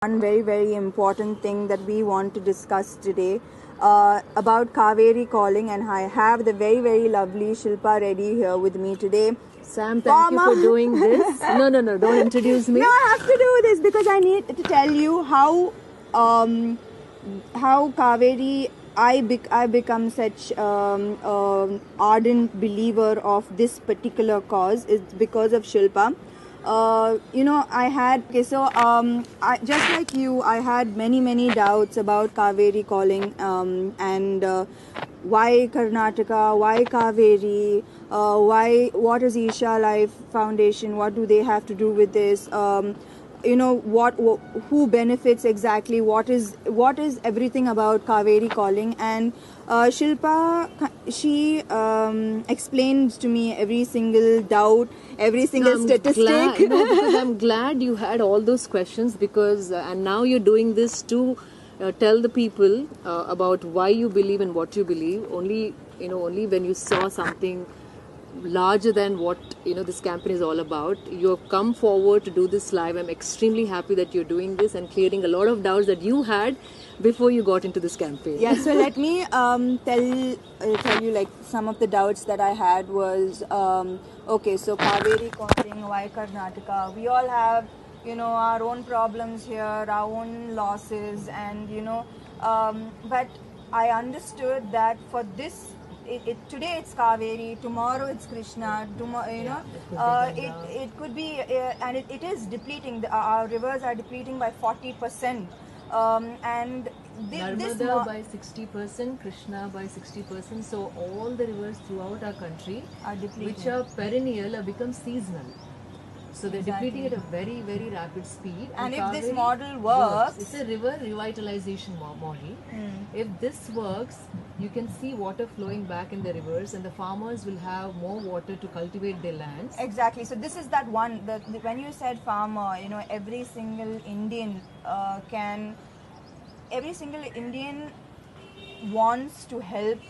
One very, very important thing that we want to discuss today about Kaveri calling, and I have the very, very lovely Shilpa Reddy here with me today. Sam, thank you for doing this. No, don't introduce me. No, I have to do this because I need to tell you how Kaveri, I become such ardent believer of this particular cause. It's because of Shilpa. I had just like you, I had many doubts about Kaveri calling, and why Karnataka, why Kaveri, what is Isha Life Foundation, what do they have to do with this? Who benefits exactly, what is everything about Kaveri calling. And Shilpa, she explained to me every single doubt, every single statistic. Because I'm glad you had all those questions, because and now you're doing this to tell the people about why you believe and what you believe. Only when you saw something larger than what this campaign is all about, you have come forward to do this live. I'm extremely happy that you're doing this and clearing a lot of doubts that you had before you got into this campaign. Yeah, so let me tell you like some of the doubts that I had was okay, so Kaveri calling, why Karnataka? We all have our own problems here, our own losses, and but I understood that for this, today it's Kaveri, tomorrow it's Krishna, it could be, and it is depleting. Our rivers are depleting by 40%, and Narmada by 60%, Krishna by 60%. So all the rivers throughout our country, are depleting, which are perennial, have become seasonal. So they're depleting at a very, very rapid speed. And if this model works, it's a river revitalization model. If this works, you can see water flowing back in the rivers, and the farmers will have more water to cultivate their lands. Exactly. So this is that one. When you said farmer, every single Indian wants to help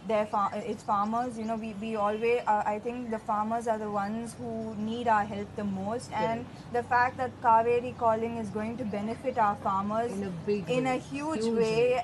its farmers. We always I think the farmers are the ones who need our help the most, and the fact that Kaveri calling is going to benefit our farmers in a huge way.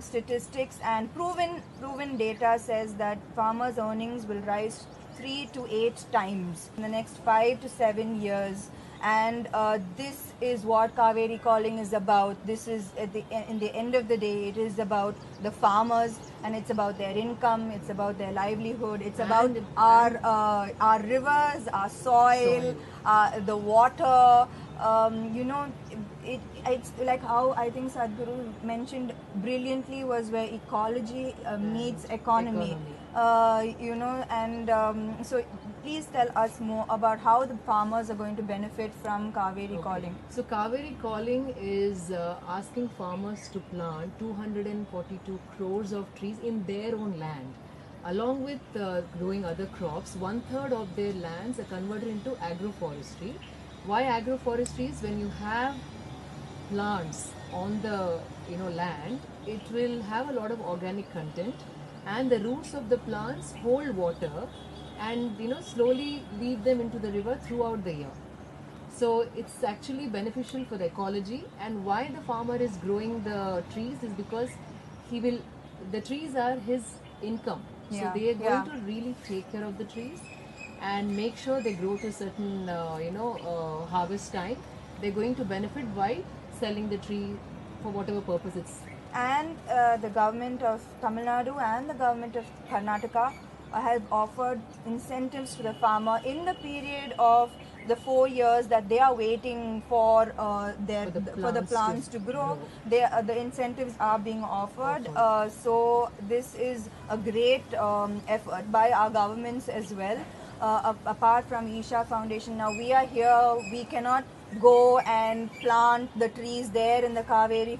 Statistics and proven data says that farmers' earnings will rise 3 to 8 times in the next 5 to 7 years. And this is what Kaveri calling is about. This is in the end of the day, it is about the farmers, and it's about their income, it's about their livelihood, it's about our rivers, our soil. The water. It's like how I think Sadhguru mentioned brilliantly was where ecology meets economy. So please tell us more about how the farmers are going to benefit from Kaveri calling. So Kaveri calling is asking farmers to plant 242 crores of trees in their own land. Along with growing other crops, 1/3 of their lands are converted into agroforestry. Why agroforestry? Is when you have plants on the land, it will have a lot of organic content, and the roots of the plants hold water and slowly lead them into the river throughout the year. So it's actually beneficial for the ecology. And why the farmer is growing the trees is because the trees are his income. So they are going to really take care of the trees and make sure they grow to a certain harvest time. They're going to benefit by selling the tree for whatever purpose it's. And the government of Tamil Nadu and the government of Karnataka have offered incentives to the farmer in the period of the 4 years that they are waiting for the plants to grow. The incentives are being offered. So this is a great effort by our governments as well. Apart from Isha Foundation, now we are here. We cannot go and plant the trees there in the Kaveri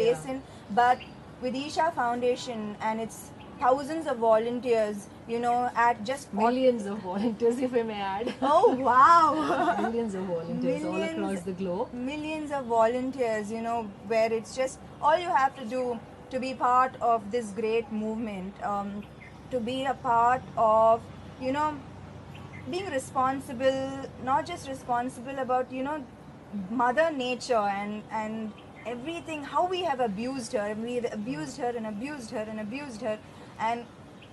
Basin, but with Isha Foundation and its thousands of volunteers, at just millions of volunteers, if I may add. Oh wow! Millions of volunteers all across the globe. Millions of volunteers, where it's just all you have to do to be part of this great movement, to be a part of, being responsible, not just responsible about, Mother Nature and everything, how we have abused her, and we've abused her and abused her and abused her. And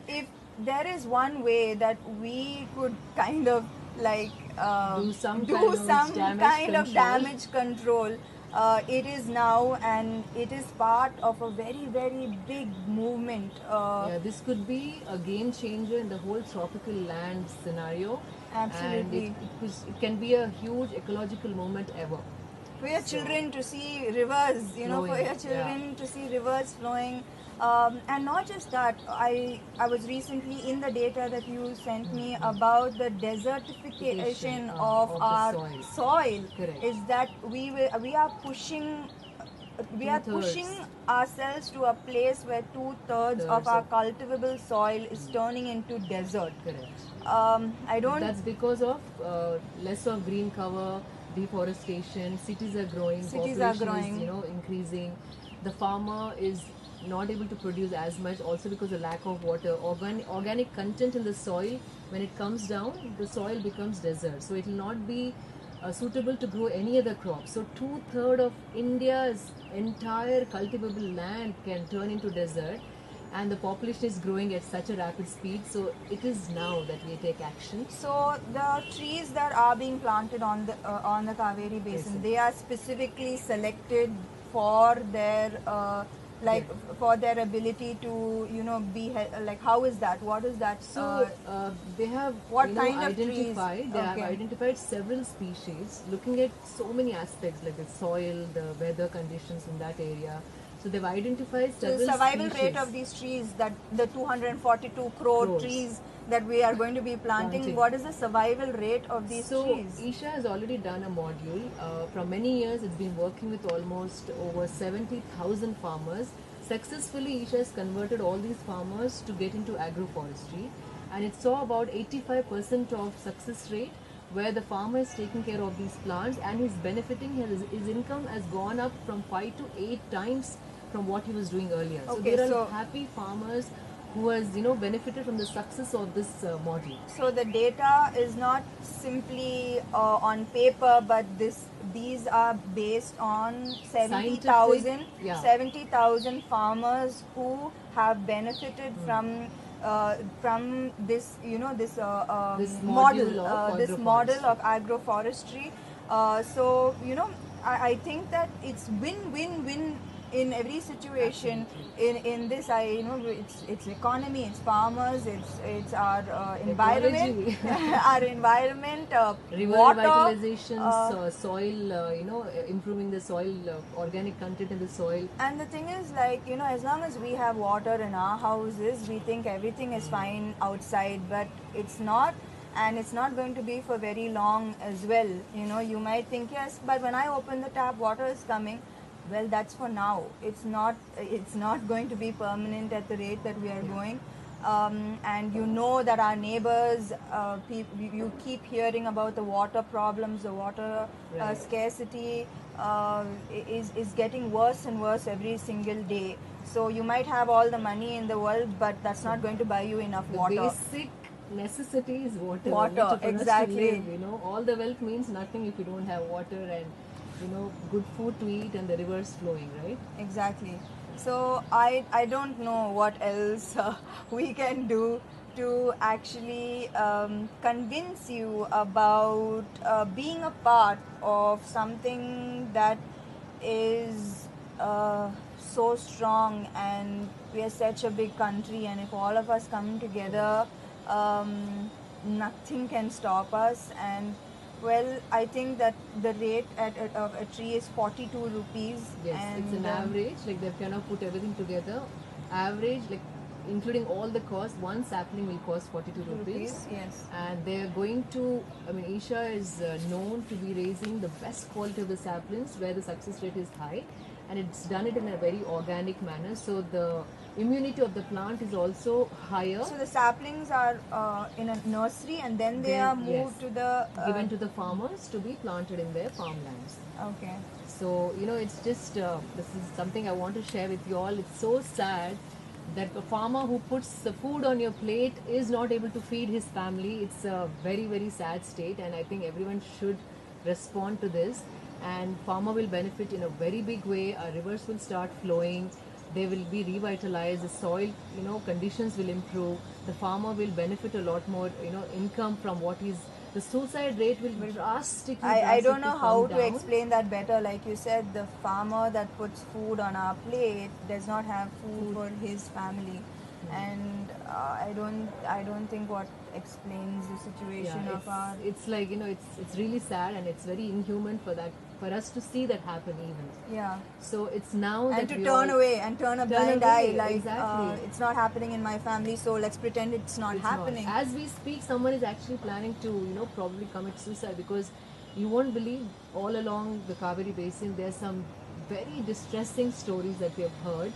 if there is one way that we could kind of like Do some do kind of some damage kind of control. damage control, it is now, and it is part of a very very big movement. Yeah, this could be a game changer in the whole tropical land scenario. And Absolutely. it can be a huge ecological moment ever. For your So- children to see rivers, for Flowing, your children to see rivers flowing. And not just that, I was recently in the data that you sent me about the desertification of of the our soil. soil. Correct. Is that we are pushing, Two-thirds. ourselves to a place where 2/3 of Thirds our of- cultivable soil is turning into desert. Correct. I don't. That's because of less of green cover, deforestation. Cities are growing. Cities are Population growing. is increasing. The farmer is not able to produce as much, also because of lack of water. Organic content in the soil, when it comes down, the soil becomes desert. So it will not be suitable to grow any other crop. So 2/3 of India's entire cultivable land can turn into desert, and the population is growing at such a rapid speed. So it is now that we take action. So the trees that are being planted on the Kaveri Basin, they are specifically selected for their for their ability to be like, how is that? What is that? So they have what kind of trees? identified. They have Okay. identified several species, looking at so many aspects like the soil, the weather conditions in that area. So they've identified So several the survival species. rate of these trees, that the 242 crore Crores. trees that we are going to be planting, what is the survival rate of these So trees? Isha has already done a module. From many years, it's been working with almost over 70,000 farmers. Successfully, Isha has converted all these farmers to get into agroforestry, and it saw about 85% of success rate, where the farmer is taking care of these plants and he's benefiting. His income has gone up from 5 to 8 times from what he was doing earlier. So Okay, there are so- happy farmers who has benefited from the success of this model. So the data is not simply on paper, but these are based on 70,000 Scientific, yeah. 70,000 farmers who have benefited from this This model module of this agroforestry. model of agroforestry. So I think that it's win-win-win in every situation. In this, it's economy, it's farmers, it's our environment, Ecology. our environment, River water, revitalization, soil, improving the soil, organic content in the soil. and the thing is, like, as long as we have water in our houses, we think everything is fine outside, but it's not. And it's not going to be for very long as well. You might think, yes, but when I open the tap, water is coming. Well, that's for now. It's not going to be permanent at the rate that we are going. And that our neighbors, you keep hearing about the water problems, the water Right. scarcity is getting worse and worse every single day. So you might have all the money in the world, but that's not going to buy you enough The water. basic necessity is water. Water, For us to exactly. live, all the wealth means nothing if you don't have water and good food to eat and the rivers flowing, right? Exactly. So I don't know what else we can do to actually convince you about being a part of something that is so strong, and we are such a big country, and if all of us come together, nothing can stop us. And well, I think that the rate of a tree is 42 rupees. Yes, and it's an average. Like they've kind of put everything together. Average, like including all the costs, one sapling will cost 42 rupees. Yes. And they're going to, Isha is known to be raising the best quality of the saplings where the success rate is high, and it's done it in a very organic manner. So the immunity of the plant is also higher. So the saplings are in a nursery, and then they Then, are moved yes, to the given to the farmers to be planted in their farmlands. okay. So, it's just, this is something I want to share with you all. It's so sad that a farmer who puts the food on your plate is not able to feed his family. It's a very, very sad state, and I think everyone should respond to this. and farmer will benefit in a very big way. Our rivers will start flowing. They will be revitalized. The soil, conditions will improve. The farmer will benefit a lot more, income from what is. The suicide rate will drastically, I don't know drastically how come to down. explain that better. Like you said, the farmer that puts food on our plate does not have food for his family, and I don't think what explains the situation Yeah, of our. it's like it's really sad, and it's very inhuman for us to see that happen even. Yeah. So it's now And that to we turn all away and turn a turn blind away, eye, like exactly. it's not happening in my family, so let's pretend it's not It's happening. not. As we speak, someone is actually planning to, probably commit suicide, because you won't believe, all along the Kaveri Basin, there's some very distressing stories that we have heard.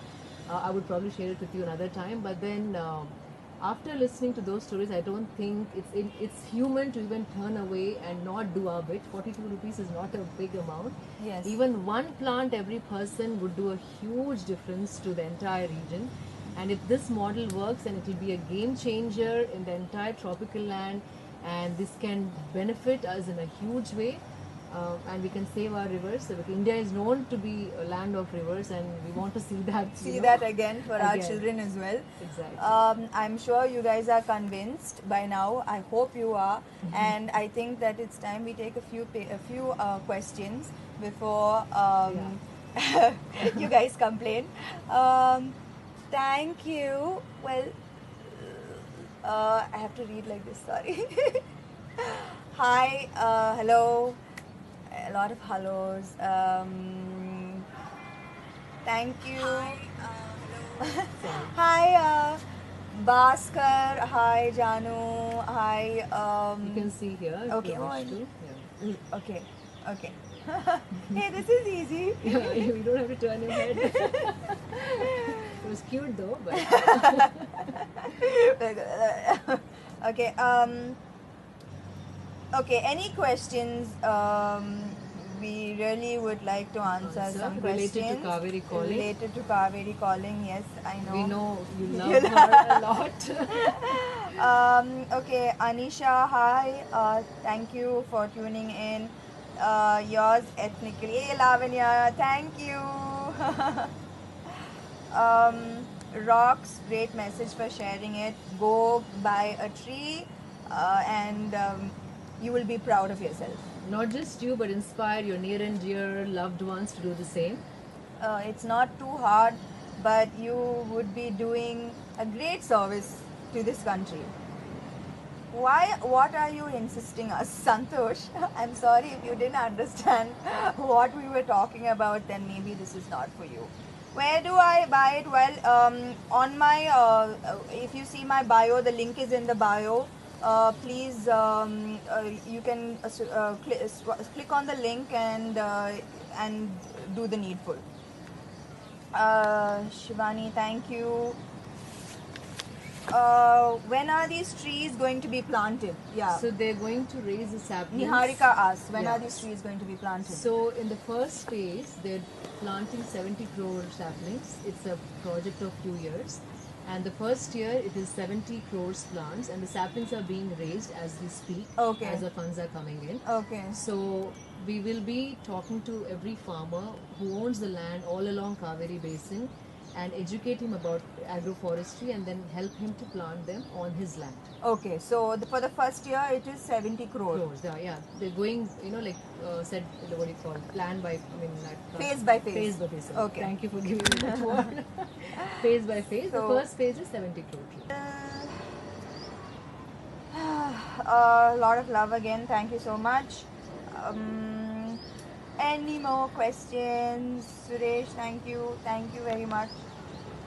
I would probably share it with you another time. But then, after listening to those stories, I don't think it's human to even turn away and not do our bit. 42 rupees is not a big amount. Yes. Even one plant every person would do a huge difference to the entire region. And if this model works, then it will be a game changer in the entire tropical land, and this can benefit us in a huge way. And we can save our rivers. So, India is known to be a land of rivers, and we want to see that. See that again for our Again. children as well. Exactly. I'm sure you guys are convinced by now. I hope you are, and I think that it's time we take a few questions before you guys complain. Thank you. Well, I have to read like this. Sorry. Hi. Hello. A lot of hellos. Thank you. Hi, Bhaskar. Hi, Janu. Hi. You can see here if Okay, you wish on. to. Yeah. Okay. Okay. Hey, this is easy. Yeah, you don't have to turn your head. It was cute though, but Okay. Okay. Any questions? We really would like to answer some related questions to Kaveri calling. Related to Kaveri calling. Yes, I know. We know you love her a lot. Okay, Anisha, hi. Thank you for tuning in. Yours ethnically. Hey, Lavanya, thank you. Rocks, great message for sharing it. Go buy a tree and you will be proud of yourself. Not just you, but inspire your near and dear loved ones to do the same. It's not too hard, but you would be doing a great service to this country. What are you insisting us, Santosh? I'm sorry if you didn't understand what we were talking about, then maybe this is not for you. Where do I buy it? Well, on my, if you see my bio, the link is in the bio. Please, you can click on the link and do the needful. Shivani, thank you. When are these trees going to be planted? Yeah. So they're going to raise the saplings. Niharika asks, when Yeah. are these trees going to be planted? So in the first phase, they're planting 70 crore saplings. It's a project of few years. And the first year, it is 70 crores plants, and the saplings are being raised as we speak, Okay. as the funds are coming in. Okay. So we will be talking to every farmer who owns the land all along Kaveri Basin and educate him about agroforestry, and then help him to plant them on his land. Okay. So for the first year, it is 70 crore. Crores, yeah. They're going, like said, what do you call, plan by, Phase by phase. Phase by phase. Okay. Thank you for giving me that word. Phase by phase. So- The first phase is 70 crore trees. A lot of love again. Thank you so much. Any more questions? Suresh, thank you. Thank you very much.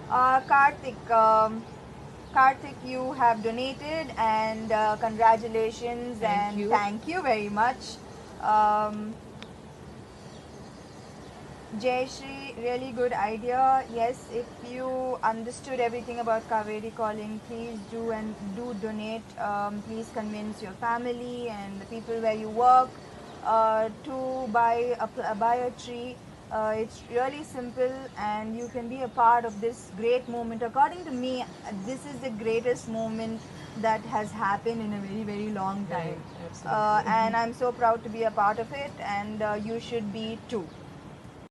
Karthik, Karthik, you have donated, and congratulations. Thank you. Thank you very much. Jayashree, really good idea. Yes, if you understood everything about Kaveri calling, please do donate. Please convince your family and the people where you work to buy a tree. It's really simple, and you can be a part of this great moment. According to me, this is the greatest moment that has happened in a very, very long time. Right, Absolutely. and I'm so proud to be a part of it, and you should be too.